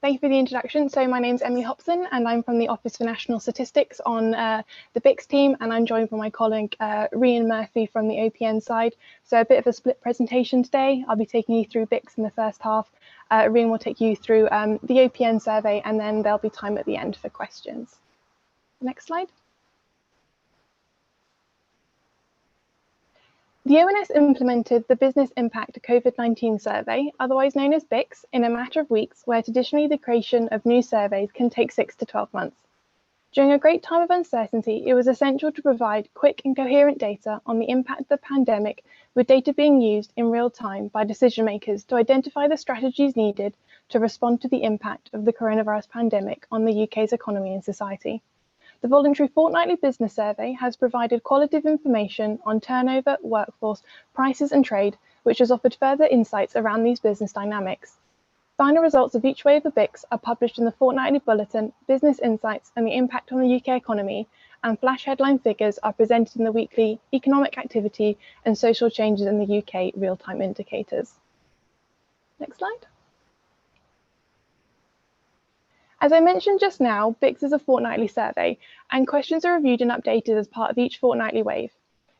Thank you for the introduction. So my name's Emily Hopson and I'm from the Office for National Statistics on the BIES team, and I'm joined by my colleague Rhian Murphy from the OPN side. So a bit of a split presentation today. I'll be taking you through BIES in the first half. Rhian will take you through the OPN survey, and then there'll be time at the end for questions. Next slide. The ONS implemented the Business Impact COVID-19 survey, otherwise known as BIES, in a matter of weeks, where traditionally the creation of new surveys can take 6 to 12 months. During a great time of uncertainty, it was essential to provide quick and coherent data on the impact of the pandemic, with data being used in real time by decision makers to identify the strategies needed to respond to the impact of the coronavirus pandemic on the UK's economy and society. The voluntary fortnightly business survey has provided qualitative information on turnover, workforce, prices and trade, which has offered further insights around these business dynamics. Final results of each wave of BIES are published in the fortnightly bulletin, Business Insights and the Impact on the UK Economy, and flash headline figures are presented in the weekly Economic Activity and Social Changes in the UK real-time indicators. Next slide. As I mentioned just now, BIES is a fortnightly survey, and questions are reviewed and updated as part of each fortnightly wave.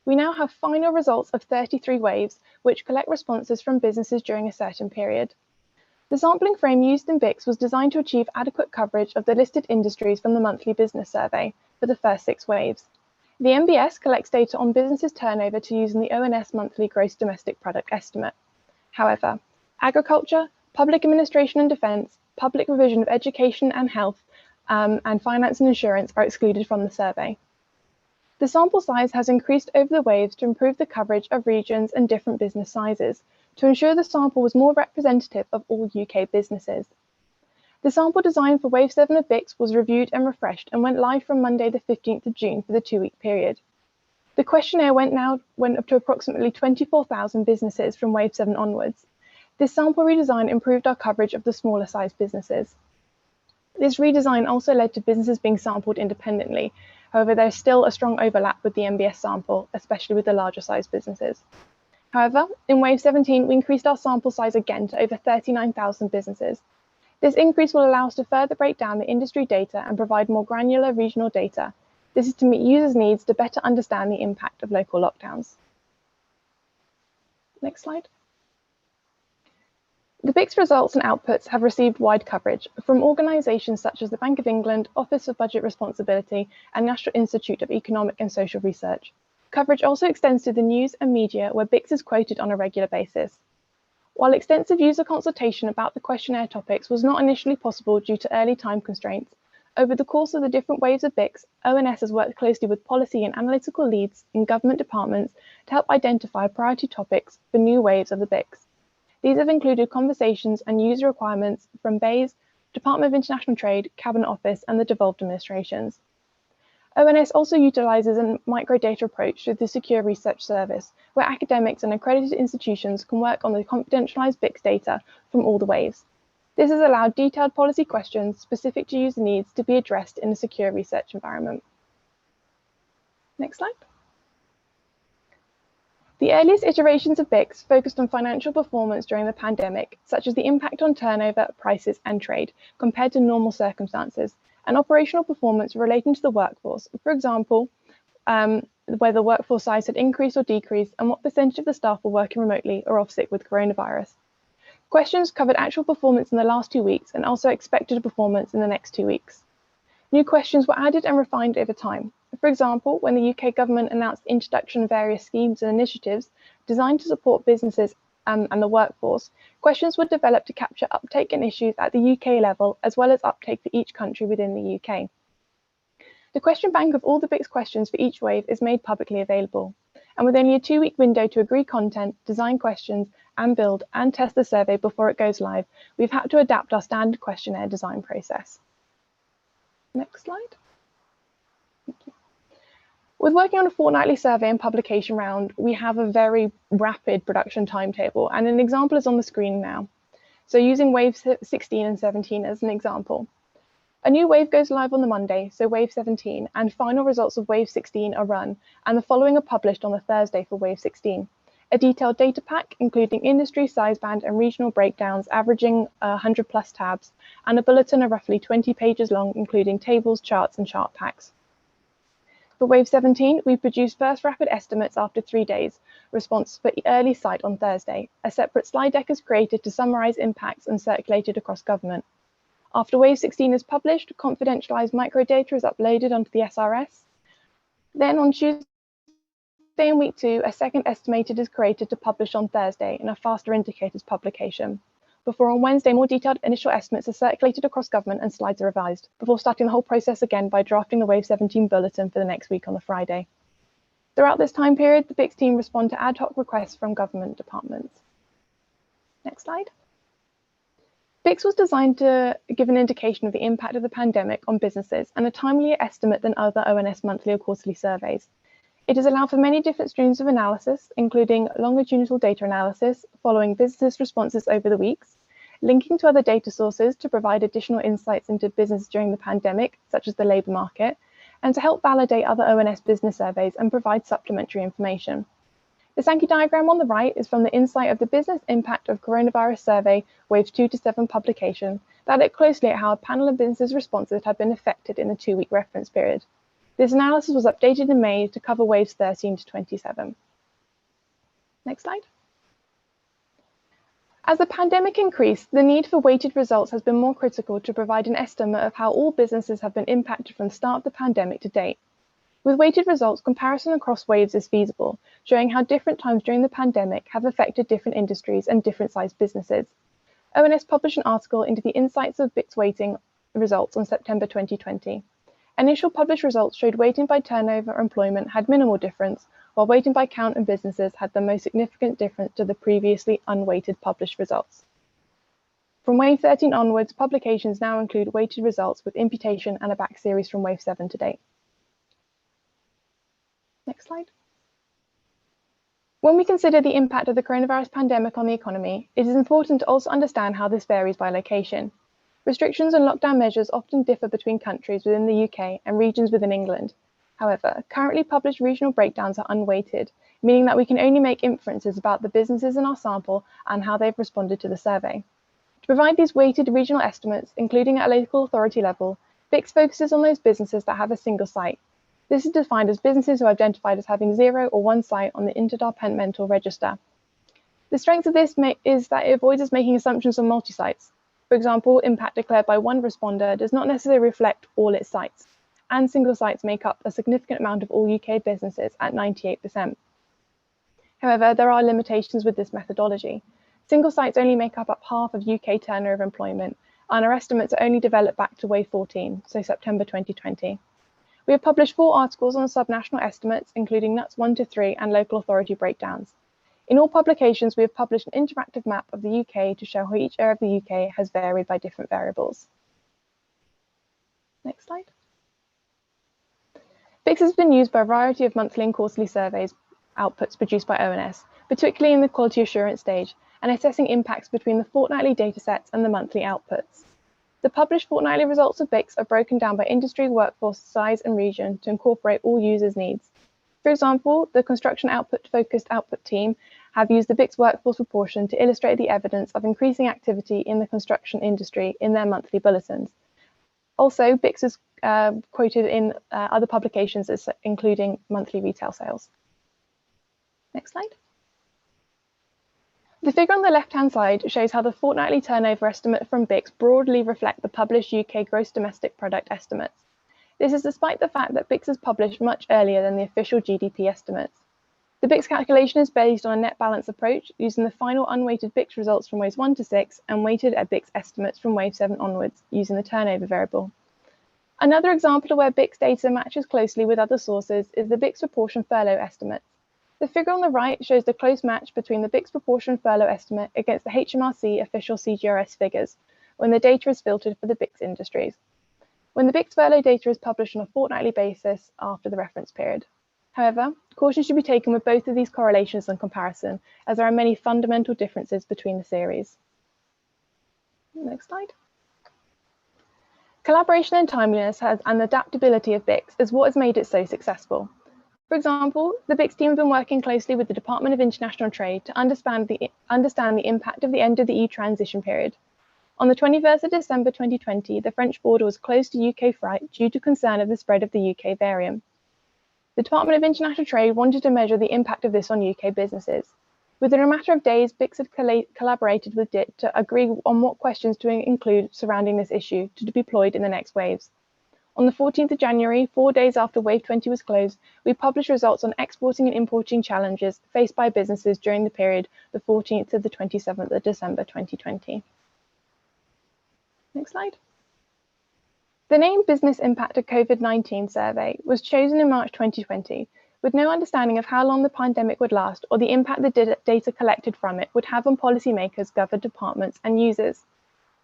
We now have final results of 33 waves, which collect responses from businesses during a certain period. The sampling frame used in BIES was designed to achieve adequate coverage of the listed industries from the monthly business survey for the first 6 waves. The NBS collects data on businesses' turnover to use in the ONS monthly gross domestic product estimate. However, agriculture, public administration and defence, public provision of education and health, and finance and insurance are excluded from the survey. The sample size has increased over the waves to improve the coverage of regions and different business sizes, to ensure the sample was more representative of all UK businesses. The sample design for Wave 7 of BIES was reviewed and refreshed and went live from Monday the 15th of June for the 2-week period. The questionnaire went up to approximately 24,000 businesses from Wave 7 onwards. This sample redesign improved our coverage of the smaller sized businesses. This redesign also led to businesses being sampled independently. However, there's still a strong overlap with the NBS sample, especially with the larger sized businesses. However, in Wave 17, we increased our sample size again to over 39,000 businesses. This increase will allow us to further break down the industry data and provide more granular regional data. This is to meet users' needs to better understand the impact of local lockdowns. Next slide. The BIES results and outputs have received wide coverage from organisations such as the Bank of England, Office for Budget Responsibility and National Institute of Economic and Social Research. Coverage also extends to the news and media, where BIES is quoted on a regular basis. While extensive user consultation about the questionnaire topics was not initially possible due to early time constraints, over the course of the different waves of BIES, ONS has worked closely with policy and analytical leads in government departments to help identify priority topics for new waves of the BIES. These have included conversations and user requirements from BIES, Department of International Trade, Cabinet Office, and the devolved administrations. ONS also utilises a microdata approach through the Secure Research Service, where academics and accredited institutions can work on the confidentialised BIES data from all the waves. This has allowed detailed policy questions specific to user needs to be addressed in a secure research environment. Next slide. The earliest iterations of BIES focused on financial performance during the pandemic, such as the impact on turnover, prices and trade, compared to normal circumstances, and operational performance relating to the workforce, for example, whether workforce size had increased or decreased and what percentage of the staff were working remotely or off sick with coronavirus. Questions covered actual performance in the last 2 weeks and also expected performance in the next 2 weeks. New questions were added and refined over time. For example, when the UK government announced the introduction of various schemes and initiatives designed to support businesses and the workforce, questions were developed to capture uptake and issues at the UK level, as well as uptake for each country within the UK. The question bank of all the BIES questions for each wave is made publicly available, and with only a 2-week window to agree content, design questions, and build and test the survey before it goes live, we've had to adapt our standard questionnaire design process. Next slide. Thank you. With working on a fortnightly survey and publication round, we have a very rapid production timetable, and an example is on the screen now. So using waves 16 and 17 as an example. A new wave goes live on the Monday, so wave 17, and final results of wave 16 are run, and the following are published on the Thursday for wave 16. A detailed data pack, including industry, size band, and regional breakdowns averaging 100 plus tabs, and a bulletin of roughly 20 pages long, including tables, charts, and chart packs. For wave 17, we produced first rapid estimates after 3 days, response for early sight on Thursday. A separate slide deck is created to summarise impacts and circulated across government. After wave 16 is published, confidentialised microdata is uploaded onto the SRS. Then on Tuesday in week 2, a second estimated is created to publish on Thursday in a faster indicators publication. Before on Wednesday, more detailed initial estimates are circulated across government and slides are revised, before starting the whole process again by drafting the wave 17 bulletin for the next week on the Friday. Throughout this time period, the BIES team respond to ad hoc requests from government departments. Next slide. BIES was designed to give an indication of the impact of the pandemic on businesses and a timelier estimate than other ONS monthly or quarterly surveys. It has allowed for many different streams of analysis, including longitudinal data analysis following business responses over the weeks, linking to other data sources to provide additional insights into business during the pandemic, such as the labour market, and to help validate other ONS business surveys and provide supplementary information. The Sankey diagram on the right is from the insight of the business impact of coronavirus survey waves 2 to 7 publication that looked closely at how a panel of business responses had been affected in the 2-week reference period. This analysis was updated in May to cover waves 13 to 27. Next slide. As the pandemic increased, the need for weighted results has been more critical to provide an estimate of how all businesses have been impacted from the start of the pandemic to date. With weighted results, comparison across waves is feasible, showing how different times during the pandemic have affected different industries and different sized businesses. ONS published an article into the insights of BIES weighting results on September 2020. Initial published results showed weighting by turnover or employment had minimal difference, while weighting by count and businesses had the most significant difference to the previously unweighted published results. From wave 13 onwards, publications now include weighted results with imputation and a back series from wave 7 to date. Next slide. When we consider the impact of the coronavirus pandemic on the economy, it is important to also understand how this varies by location. Restrictions and lockdown measures often differ between countries within the UK and regions within England. However, currently published regional breakdowns are unweighted, meaning that we can only make inferences about the businesses in our sample and how they've responded to the survey. To provide these weighted regional estimates, including at a local authority level, BIES focuses on those businesses that have a single site. This is defined as businesses who are identified as having 0 or 1 site on the interdepartmental register. The strength of this is that it avoids us making assumptions on multi-sites. For example, impact declared by one responder does not necessarily reflect all its sites, and single sites make up a significant amount of all UK businesses at 98%. However, there are limitations with this methodology. Single sites only make up half of UK turnover employment, and our estimates are only developed back to wave 14, so September 2020. We have published 4 articles on subnational estimates, including NUTS 1 to 3 and local authority breakdowns. In all publications, we have published an interactive map of the UK to show how each area of the UK has varied by different variables. Next slide. BIES has been used by a variety of monthly and quarterly surveys outputs produced by ONS, particularly in the quality assurance stage, and assessing impacts between the fortnightly datasets and the monthly outputs. The published fortnightly results of BIES are broken down by industry, workforce, size, and region to incorporate all users' needs. For example, the construction output-focused output team have used the BIES workforce proportion to illustrate the evidence of increasing activity in the construction industry in their monthly bulletins. Also, BIES is quoted in other publications, including monthly retail sales. Next slide. The figure on the left-hand side shows how the fortnightly turnover estimate from BIES broadly reflect the published UK gross domestic product estimates. This is despite the fact that BIES is published much earlier than the official GDP estimates. The BIES calculation is based on a net balance approach, using the final unweighted BIES results from waves 1 to 6 and weighted at BIES estimates from wave 7 onwards, using the turnover variable. Another example of where BIES data matches closely with other sources is the BIES proportion furlough estimates. The figure on the right shows the close match between the BIES proportion furlough estimate against the HMRC official CGRS figures when the data is filtered for the BIES industries, when the BIES furlough data is published on a fortnightly basis after the reference period. However, caution should be taken with both of these correlations and comparison, as there are many fundamental differences between the series. Next slide. Collaboration and timeliness and the adaptability of BIES is what has made it so successful. For example, the BIES team have been working closely with the Department of International Trade to understand the impact of the end of the EU transition period. On the 21st of December 2020, the French border was closed to UK flight due to concern of the spread of the UK variant. The Department of International Trade wanted to measure the impact of this on UK businesses. Within a matter of days, BIES had collaborated with DIT to agree on what questions to include surrounding this issue to be deployed in the next waves. On the 14th of January, 4 days after Wave 20 was closed, we published results on exporting and importing challenges faced by businesses during the period the 14th to the 27th of December 2020. Next slide. The name Business Impact of COVID-19 Survey was chosen in March 2020, with no understanding of how long the pandemic would last or the impact the data collected from it would have on policymakers, government departments, and users.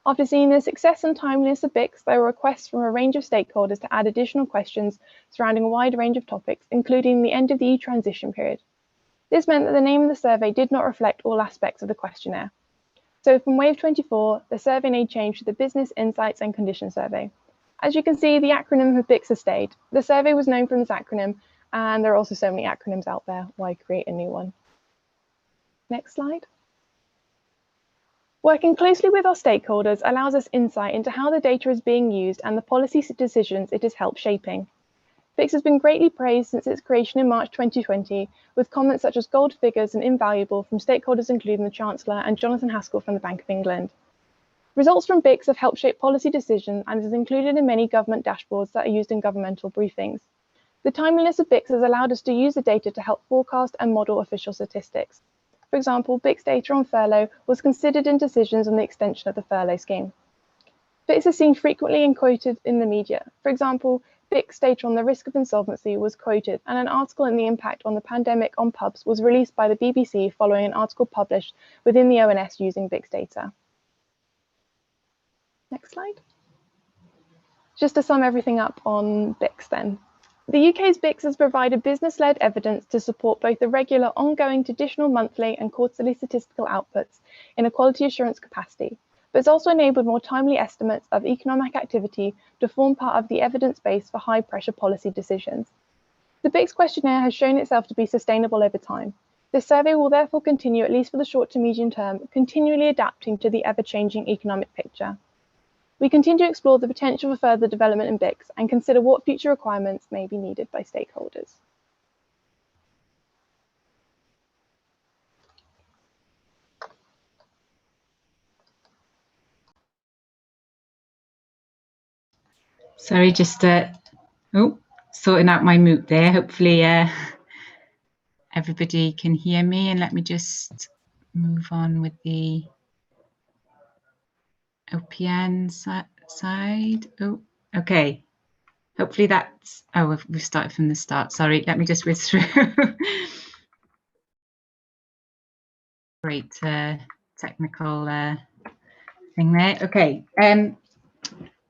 After seeing the success and timeliness of BIES, there were requests from a range of stakeholders to add additional questions surrounding a wide range of topics, including the end of the EU transition period. This meant that the name of the survey did not reflect all aspects of the questionnaire. So from Wave 24, the survey name changed to the Business Insights and Conditions Survey. As you can see, the acronym of BIES has stayed. The survey was known from this acronym, and there are also so many acronyms out there. Why create a new one? Next slide. Working closely with our stakeholders allows us insight into how the data is being used and the policy decisions it has helped shaping. BIES has been greatly praised since its creation in March 2020, with comments such as gold figures and invaluable from stakeholders including the Chancellor and Jonathan Haskell from the Bank of England. Results from BIES have helped shape policy decisions and is included in many government dashboards that are used in governmental briefings. The timeliness of BIES has allowed us to use the data to help forecast and model official statistics. For example, BIES data on furlough was considered in decisions on the extension of the furlough scheme. BIES is seen frequently and quoted in the media. For example, BIES data on the risk of insolvency was quoted, and an article on the impact on the pandemic on pubs was released by the BBC following an article published within the ONS using BIES data. Next slide. Just to sum everything up on BIES then. The UK's BIES has provided business-led evidence to support both the regular, ongoing, traditional monthly and quarterly statistical outputs in a quality assurance capacity, but it's also enabled more timely estimates of economic activity to form part of the evidence base for high-pressure policy decisions. The BIES questionnaire has shown itself to be sustainable over time. This survey will therefore continue, at least for the short to medium term, continually adapting to the ever-changing economic picture. We continue to explore the potential for further development in BIES and consider what future requirements may be needed by stakeholders. Sorry, just sorting out my mute there. Hopefully everybody can hear me, and let me just move on with the OPN side. Oh, okay. Hopefully that's, we've started from the start. Sorry, let me just whiz through. Great technical thing there. Okay.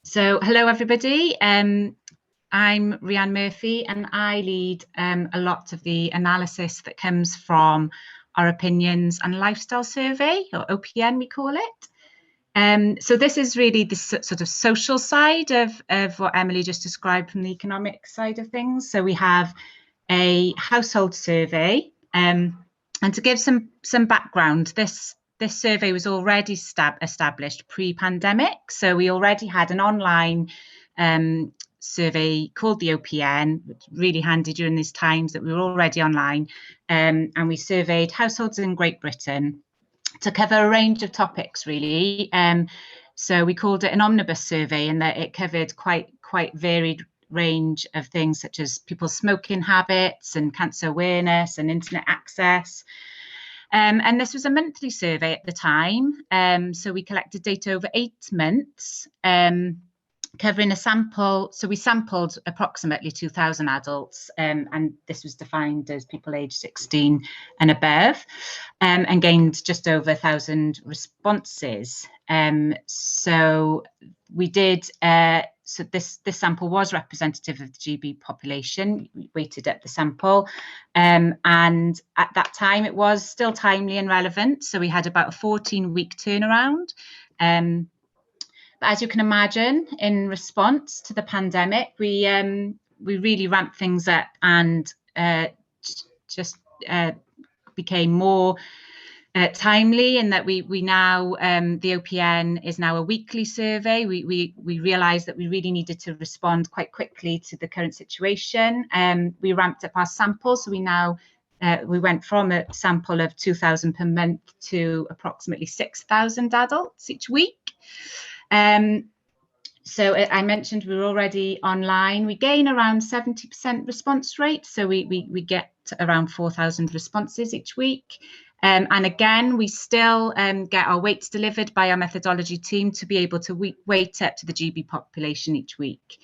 So hello, everybody. I'm Rhiann Murphy, and I lead a lot of the analysis that comes from our Opinions and Lifestyle Survey, or OPN we call it. So this is really the sort of social side of what Emily just described from the economic side of things. So we have a household survey, and to give some background, this survey was already established pre-pandemic. So we already had an online survey called the OPN, which was really handy during these times that we were already online, and we surveyed households in Great Britain to cover a range of topics, really. So we called it an omnibus survey, in that it covered quite varied range of things such as people's smoking habits and cancer awareness and internet access. And this was a monthly survey at the time. So we collected data over 8 months, covering a sample. So we sampled approximately 2,000 adults, and this was defined as people aged 16 and above, and gained just over 1,000 responses. So we did, so this sample was representative of the GB population. We weighted up the sample, and at that time it was still timely and relevant. So we had about a 14-week turnaround. But as you can imagine, in response to the pandemic, we really ramped things up and just became more timely, in that we now the OPN is now a weekly survey. We realised that we really needed to respond quite quickly to the current situation. We ramped up our samples, so we now we went from a sample of 2,000 per month to approximately 6,000 adults each week. So I mentioned we were already online. We gain around 70% response rate, so we get around 4,000 responses each week. And again, we still get our weights delivered by our methodology team to be able to weight up to the GB population each week.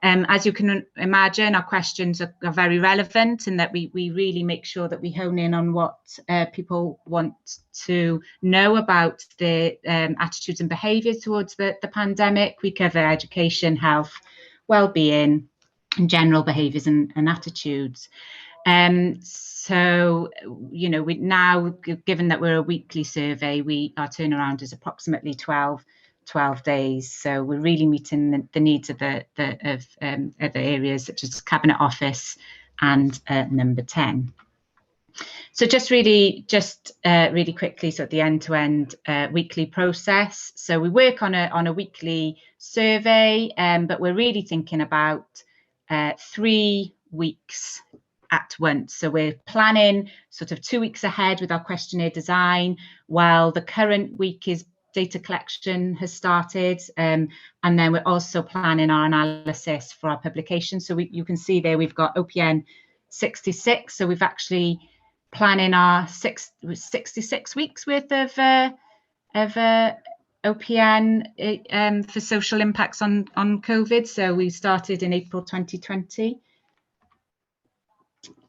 As you can imagine, our questions are very relevant, in that we really make sure that we hone in on what people want to know about the attitudes and behaviours towards the pandemic. We cover education, health, well-being, and general behaviours and attitudes. So, you know, we now, given that we're a weekly survey, our turnaround is approximately 12 days. So we're really meeting the needs of the other areas, such as Cabinet Office and number 10. So just really quickly, so the end-to-end weekly process. So we work on a weekly survey, but we're really thinking about 3 weeks at once. So we're planning sort of 2 weeks ahead with our questionnaire design, while the current week is data collection has started, and then we're also planning our analysis for our publication. So you can see there we've got OPN 66. So we've actually planning our 66 weeks worth of OPN for social impacts on COVID. So we started in April 2020.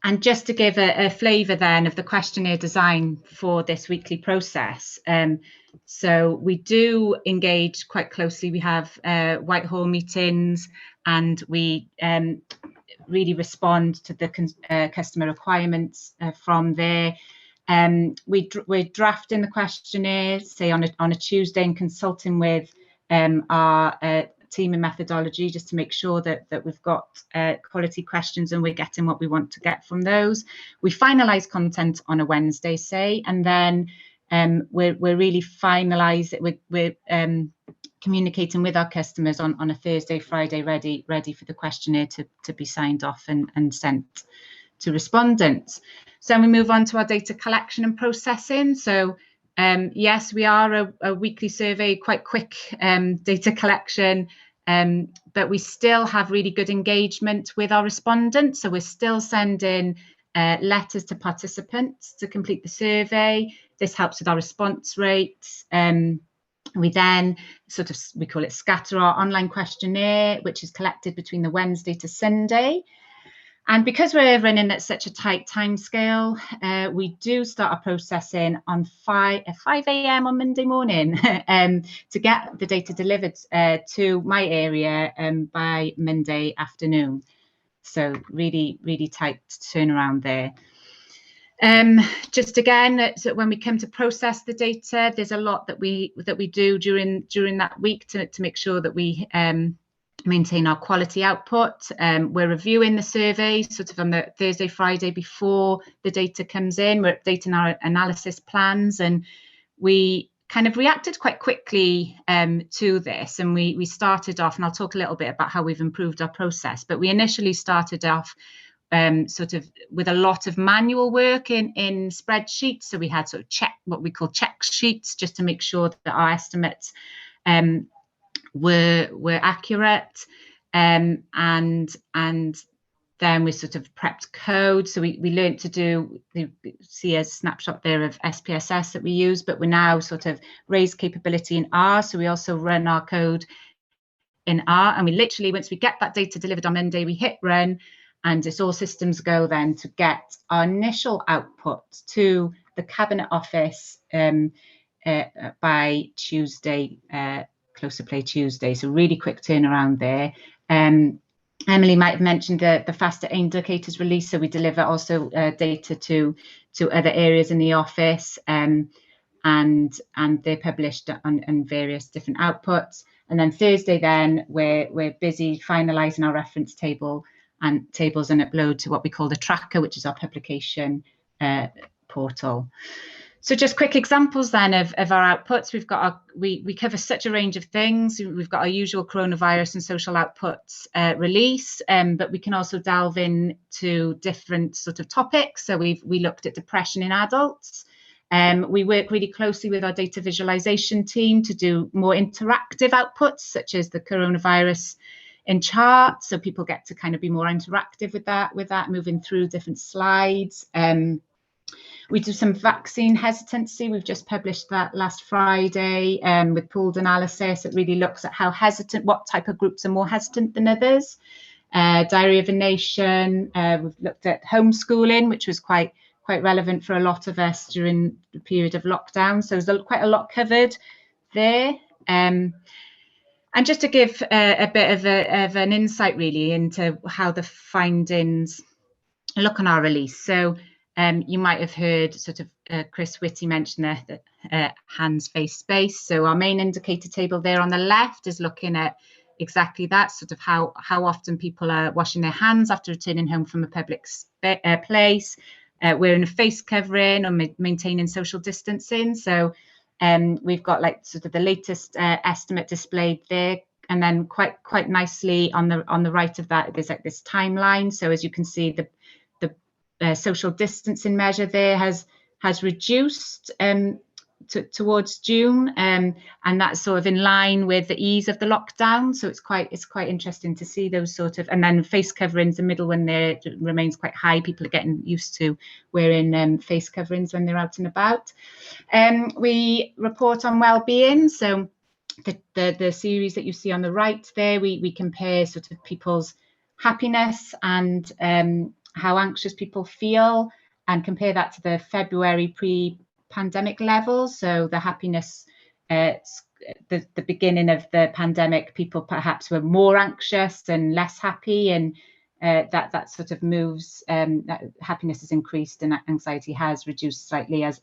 And just to give a flavour then of the questionnaire design for this weekly process, so we do engage quite closely. We have Whitehall meetings, and we really respond to the customer requirements from there. We're drafting the questionnaire, say on a Tuesday, and consulting with our team and methodology, just to make sure that we've got quality questions and we're getting what we want to get from those. We finalise content on a Wednesday, say, and then we're really finalise it. We're communicating with our customers on a Thursday, Friday, ready for the questionnaire to be signed off and sent to respondents. So we move on to our data collection and processing. So yes, we are a weekly survey, quite quick data collection, but we still have really good engagement with our respondents. So we're still sending letters to participants to complete the survey. This helps with our response rates. We then we call it scatter our online questionnaire, which is collected between the Wednesday to Sunday. And because we're running at such a tight timescale, we do start our processing on 5 a.m. on Monday morning to get the data delivered to my area by Monday afternoon. So really, really tight turnaround there. Just again, so when we come to process the data, there's a lot that we do during that week to make sure that we maintain our quality output. We're reviewing the survey sort of on the Thursday, Friday before the data comes in. We're updating our analysis plans, and we kind of reacted quite quickly to this. And we started off, and I'll talk a little bit about how we've improved our process, but we initially started off sort of with a lot of manual work in spreadsheets. So we had sort of what we call check sheets, just to make sure that our estimates were accurate, and then we sort of prepped code. So we learned to do, you see a snapshot there of SPSS that we use, but we now sort of raised capability in R. So we also run our code in R, and we literally, once we get that data delivered on Monday, we hit run, and it's all systems go then to get our initial output to the Cabinet Office by Tuesday, close to play Tuesday. So really quick turnaround there. Emily might have mentioned the faster indicators release. So we deliver also data to other areas in the office, and they're published on various different outputs. And then Thursday, then we're busy finalising our reference tables and upload to what we call the tracker, which is our publication portal. So just quick examples then of our outputs. We've got we cover such a range of things. We've got our usual coronavirus and social outputs release, but we can also delve into different sort of topics. So we looked at depression in adults. We work really closely with our data visualization team to do more interactive outputs, such as the coronavirus in charts. So people get to kind of be more interactive with that, moving through different slides. We do some vaccine hesitancy. We've just published that last Friday with pooled analysis. It really looks at how hesitant, what type of groups are more hesitant than others. Diary of a Nation. We've looked at homeschooling, which was quite relevant for a lot of us during the period of lockdown. So there's quite a lot covered there. And just to give a bit of an insight really into how the findings look on our release. So you might have heard sort of Chris Whitty mention that hands, face, space. So our main indicator table there on the left is looking at exactly that, sort of how often people are washing their hands after returning home from a public place, wearing a face covering or maintaining social distancing. So we've got like sort of the latest estimate displayed there. And then quite nicely on the right of that, there's like this timeline. So as you can see, the social distancing measure there has reduced towards June, and that's sort of in line with the ease of the lockdown. So it's quite interesting to see those sort of, and then face coverings, the middle one there remains quite high. People are getting used to wearing face coverings when they're out and about. We report on well-being. So the series that you see on the right there, we compare sort of people's happiness and how anxious people feel, and compare that to the February pre-pandemic levels. So the happiness, the beginning of the pandemic, people perhaps were more anxious and less happy, and that sort of moves, that happiness has increased and anxiety has reduced slightly as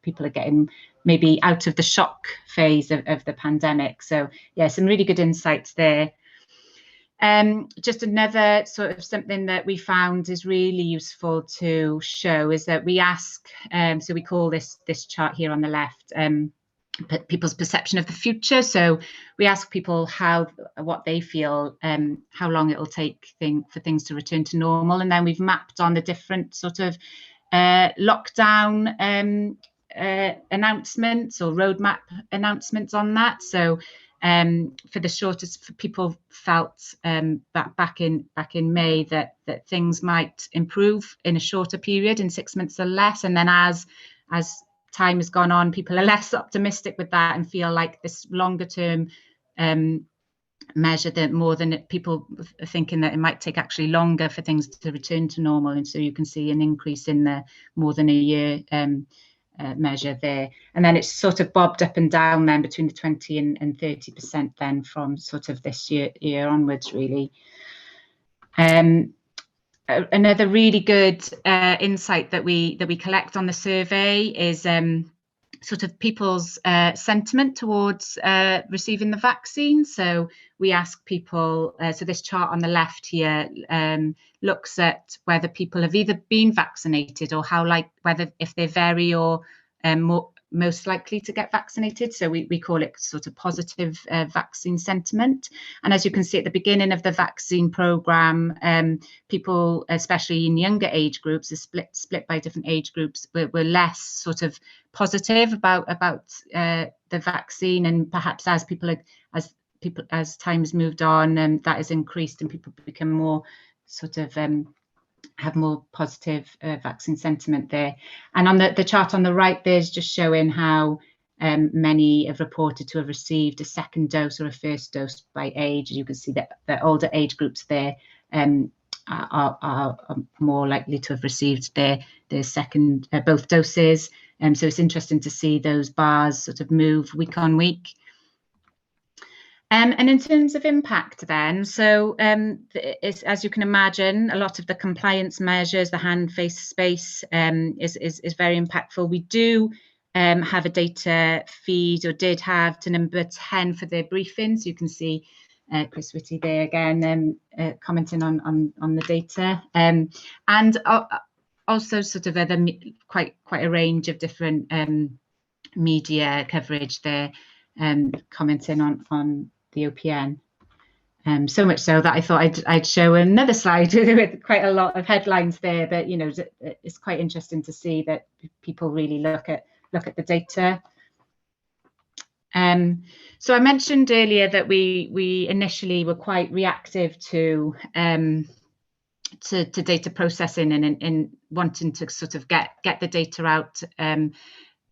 people are getting maybe out of the shock phase of the pandemic. So yeah, some really good insights there. Just another sort of something that we found is really useful to show is that we ask, so we call this chart here on the left, people's perception of the future. So we ask people what they feel, how long it'll take for things to return to normal, and then we've mapped on the different sort of lockdown announcements or roadmap announcements on that. So for the shortest, people felt that back in May that things might improve in a shorter period, in 6 months or less, and then as time has gone on, people are less optimistic with that and feel like this longer term measure that more than people are thinking that it might take actually longer for things to return to normal. And so you can see an increase in the more than a year measure there, and then it's sort of bobbed up and down then between the 20 and 30% then from sort of this year onwards really. Another really good insight that we collect on the survey is sort of people's sentiment towards receiving the vaccine. So we ask people, so this chart on the left here looks at whether people have either been vaccinated or whether if they're very or most likely to get vaccinated. So we call it sort of positive vaccine sentiment. And as you can see at the beginning of the vaccine programme, people, especially in younger age groups, is split by different age groups, were less sort of positive about the vaccine, and perhaps as time's moved on, and that has increased, and people become more sort of have more positive vaccine sentiment there. And on the chart on the right, there's just showing how many have reported to have received a second dose or a first dose by age. As you can see that the older age groups there are more likely to have received their second both doses. So it's interesting to see those bars sort of move week on week. And in terms of impact then, so as you can imagine, a lot of the compliance measures, the hand, face, space is very impactful. We do have a data feed, or did have, to number 10 for their briefing. So you can see Chris Whitty there again, commenting on the data, and also sort of other quite a range of different media coverage there, commenting on the OPN. So much so that I thought I'd show another slide with quite a lot of headlines there, but you know, it's quite interesting to see that people really look at the data. So I mentioned earlier that we initially were quite reactive to data processing and wanting to sort of get the data out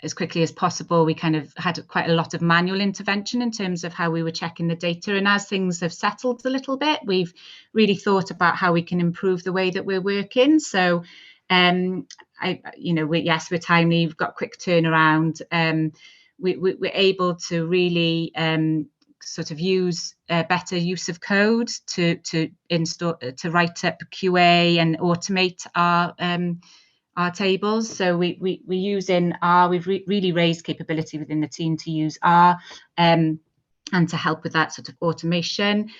as quickly as possible. We kind of had quite a lot of manual intervention in terms of how we were checking the data. And as things have settled a little bit, we've really thought about how we can improve the way that we're working. So, we're timely, we've got quick turnaround. We're able to really sort of use better use of code to write up QA and automate our tables. So we're using R. We've really raised capability within the team to use R and to help with that sort of automation.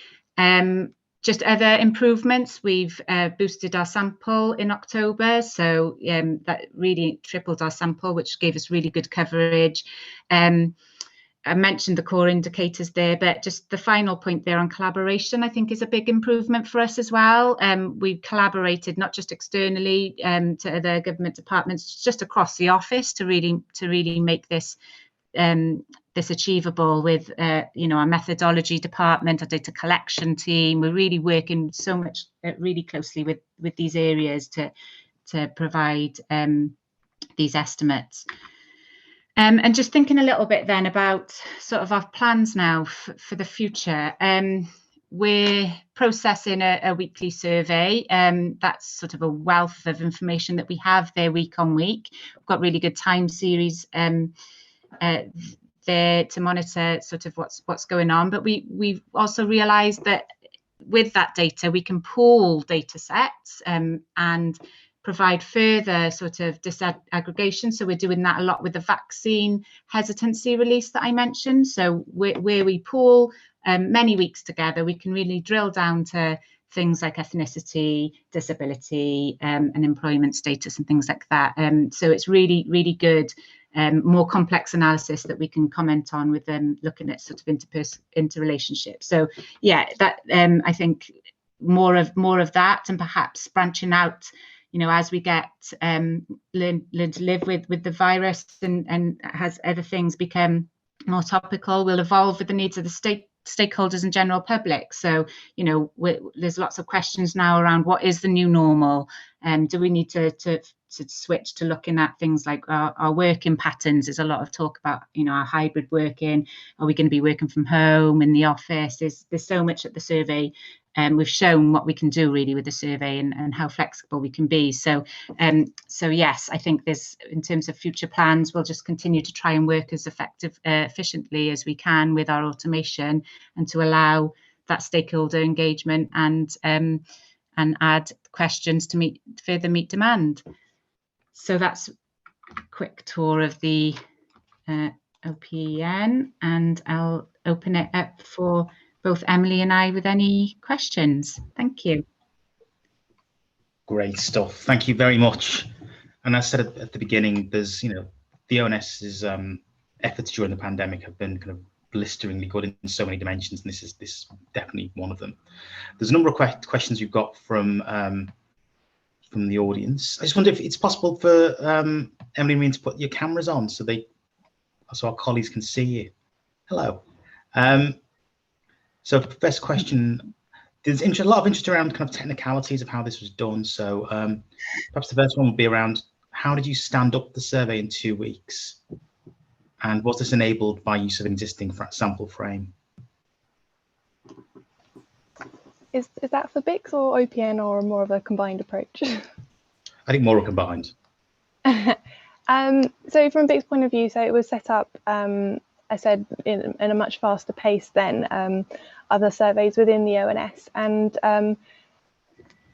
Just other improvements, we've boosted our sample in October, so that really tripled our sample, which gave us really good coverage. I mentioned the core indicators there, but just the final point there on collaboration, I think, is a big improvement for us as well. We've collaborated not just externally to other government departments, just across the office to really make this achievable with our methodology department, our data collection team. We're really working so much really closely with these areas to provide these estimates. And just thinking a little bit then about sort of our plans now for the future. We're processing a weekly survey. That's sort of a wealth of information that we have there week on week. We've got really good time series there to monitor sort of what's going on. But we've also realised that with that data, we can pool data sets and provide further sort of disaggregation. So we're doing that a lot with the vaccine hesitancy release that I mentioned. So where we pool many weeks together, we can really drill down to things like ethnicity, disability, and employment status and things like that. So it's really, really good, more complex analysis that we can comment on with them, looking at sort of interrelationships. So yeah, that I think more of that, and perhaps branching out, as we get learn to live with the virus and has other things become more topical, we'll evolve with the needs of the stakeholders and general public. So, there's lots of questions now around what is the new normal, and do we need to switch to looking at things like our working patterns. There's a lot of talk about, our hybrid working. Are we going to be working from home, in the office? There's so much at the survey. We've shown what we can do really with the survey and how flexible we can be. So yes, I think there's, in terms of future plans, we'll just continue to try and work as efficiently as we can with our automation, and to allow that stakeholder engagement and add questions to further meet demand. So that's a quick tour of the OPN, and I'll open it up for both Emily and I with any questions. Thank you. Great stuff. Thank you very much. And as I said at the beginning, there's, the ONS's efforts during the pandemic have been kind of blisteringly good in so many dimensions, and this is definitely one of them. There's a number of questions you've got from the audience. I just wonder if it's possible for Emily and me to put your cameras on so our colleagues can see you. Hello. So first question, there's a lot of interest around kind of technicalities of how this was done. So perhaps the first one would be around, how did you stand up the survey in 2 weeks? And was this enabled by use of an existing sample frame? Is that for BIES or OPN, or more of a combined approach? I think more combined. So from BIES' point of view, so it was set up, I said, in a much faster pace than other surveys within the ONS. And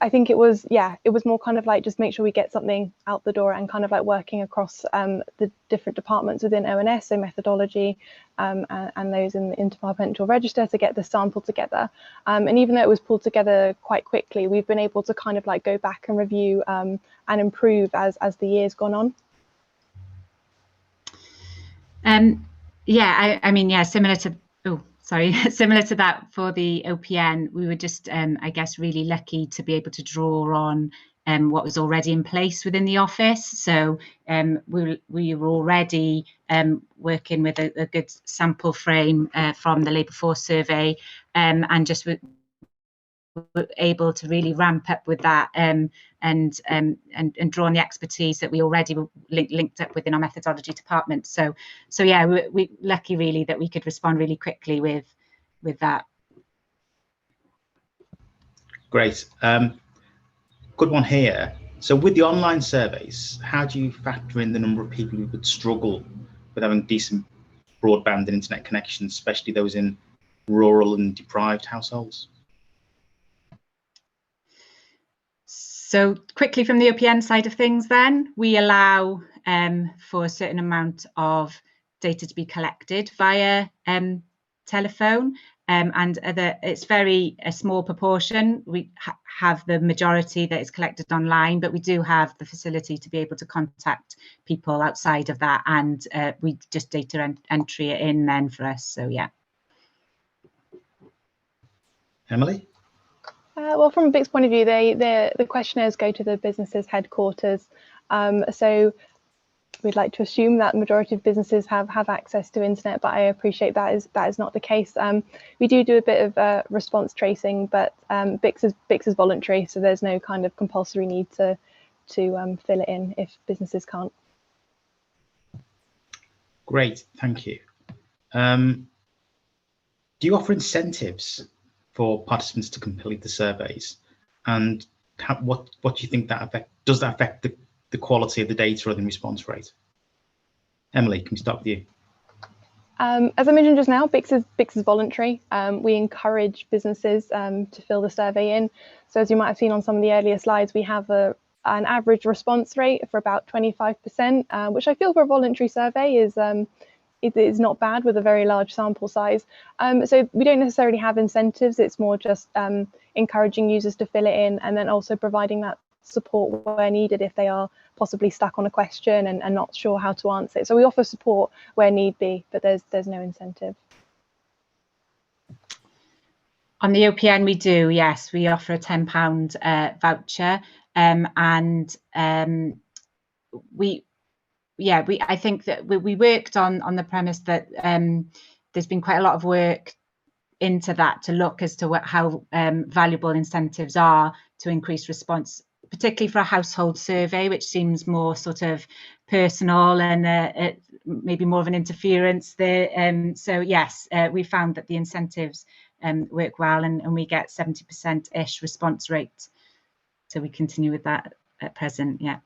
I think it was, yeah, it was more kind of like just make sure we get something out the door and kind of like working across the different departments within ONS, so methodology and those in the interdepartmental register to get the sample together. And even though it was pulled together quite quickly, we've been able to kind of like go back and review and improve as the year's gone on. Yeah, I mean, yeah, similar to similar to that for the OPN, we were just, I guess, really lucky to be able to draw on what was already in place within the office. So we were already working with a good sample frame from the labour force survey, and just were able to really ramp up with that and draw on the expertise that we already were linked up within our methodology department. So yeah, we lucky really that we could respond really quickly with that. Great. Good one here. So with the online surveys, how do you factor in the number of people who would struggle with having decent broadband and internet connections, especially those in rural and deprived households? So quickly from the OPN side of things, then we allow for a certain amount of data to be collected via telephone, and it's very a small proportion. We have the majority that is collected online, but we do have the facility to be able to contact people outside of that, and we just data entry it in then for us. So yeah. Emily? Well, from a BIES point of view, the questionnaires go to the business's headquarters. So we'd like to assume that the majority of businesses have access to internet, but I appreciate that is not the case. We do a bit of response tracing, but BIES is voluntary, so there's no kind of compulsory need to fill it in if businesses can't. Great, thank you. Do you offer incentives for participants to complete the surveys, and what do you think does that affect the quality of the data or the response rate? Emily, can we start with you? As I mentioned just now, BIES is voluntary. We encourage businesses to fill the survey in. So as you might have seen on some of the earlier slides, we have an average response rate for about 25%, which I feel for a voluntary survey is not bad with a very large sample size. So we don't necessarily have incentives. It's more just encouraging users to fill it in, and then also providing that support where needed if they are possibly stuck on a question and not sure how to answer it. So we offer support where need be, but there's no incentive. On the OPN, we do, yes, we offer a £10 voucher, and I think that we worked on the premise that there's been quite a lot of work into that to look as to how valuable incentives are to increase response, particularly for a household survey, which seems more sort of personal and maybe more of an interference there. So yes, we found that the incentives work well, and we get 70%-ish response rate. So we continue with that at present, yeah.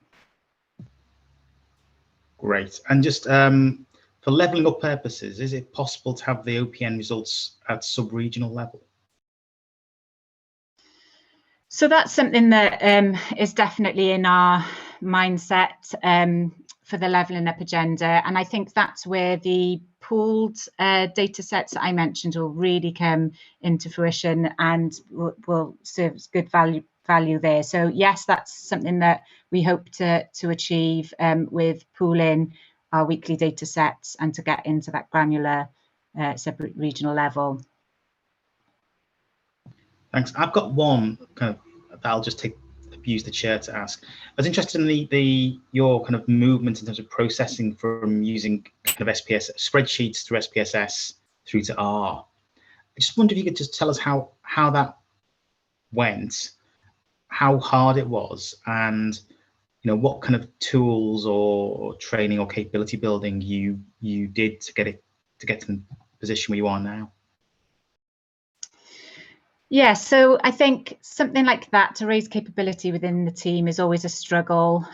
Great. And just for levelling up purposes, is it possible to have the OPN results at sub-regional level? So that's something that is definitely in our mindset for the levelling up agenda. And I think that's where the pooled data sets that I mentioned will really come into fruition and will serve as good value there. So yes, that's something that we hope to achieve with pooling our weekly data sets and to get into that granular sub-regional level. Thanks. I've got one kind of that I'll just use the chair to ask. I was interested in your kind of movement in terms of processing from using kind of spreadsheets through SPSS through to R. I just wonder if you could just tell us how that went, how hard it was, and what kind of tools or training or capability building you did to get to the position where you are now. Yeah, so I think something like that to raise capability within the team is always a struggle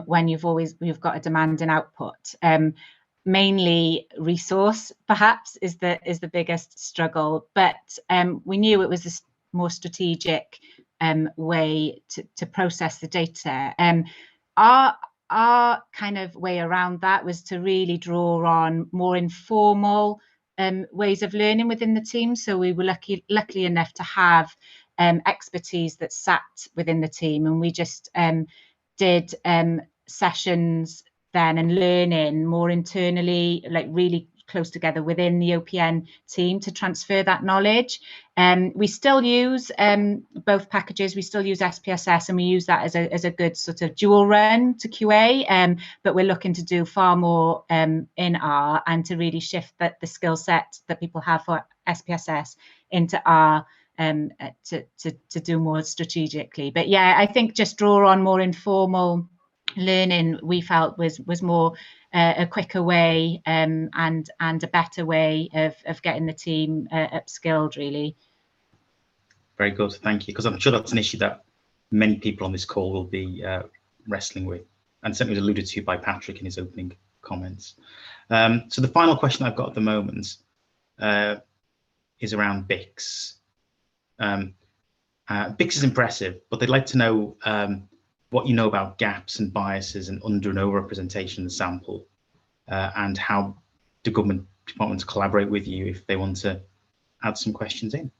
when you've got a demanding output. Mainly resource perhaps is the biggest struggle, but we knew it was a more strategic way to process the data. Our kind of way around that was to really draw on more informal ways of learning within the team. So we were lucky enough to have expertise that sat within the team, and we just did sessions then and learning more internally, like really close together within the OPN team to transfer that knowledge. We still use both packages. We still use SPSS, and we use that as a good sort of dual run to QA, but we're looking to do far more in R, and to really shift the skill set that people have for SPSS into R, to do more strategically. But yeah, I think just draw on more informal learning we felt was more a quicker way and a better way of getting the team upskilled, really. Very good, thank you, because I'm sure that's an issue that many people on this call will be wrestling with, and certainly was alluded to by Patrick in his opening comments. So the final question I've got at the moment is around BIES. BIES is impressive, but they'd like to know what you know about gaps and biases and under and over representation in the sample, and how do government departments collaborate with you if they want to add some questions in?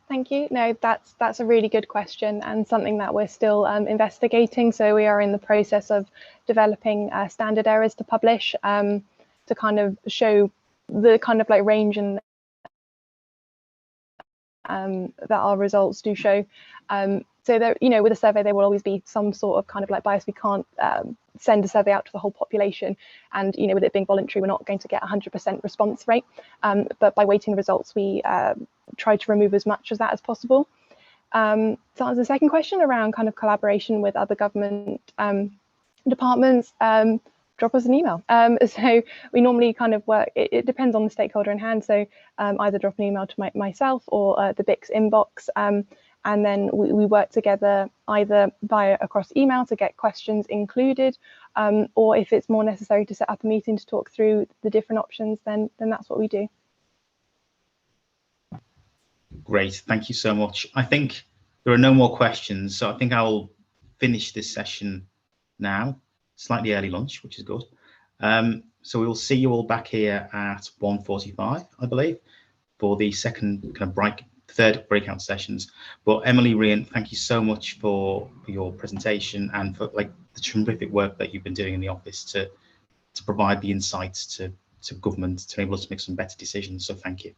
Thank you. No, that's a really good question, and something that we're still investigating. So we are in the process of developing standard errors to publish, to kind of show the kind of like range and that our results do show. So there, you know, with a survey, there will always be some sort of kind of like bias. We can't send a survey out to the whole population, and you know, with it being voluntary, we're not going to get 100% response rate. But by weighting the results, we try to remove as much of that as possible. To answer the second question around kind of collaboration with other government departments, drop us an email. So we normally kind of work, it depends on the stakeholder in hand. So either drop an email to myself or the BIES inbox. And then we work together either across email to get questions included, or if it's more necessary to set up a meeting to talk through the different options, then that's what we do. Great, thank you so much. I think there are no more questions, so I think I'll finish this session now. Slightly early lunch, which is good. So we will see you all back here at 1:45, I believe, for the second kind of third breakout sessions. But Emily, Rian, thank you so much for your presentation and for like the terrific work that you've been doing in the office to provide the insights to government to enable us to make some better decisions. So thank you.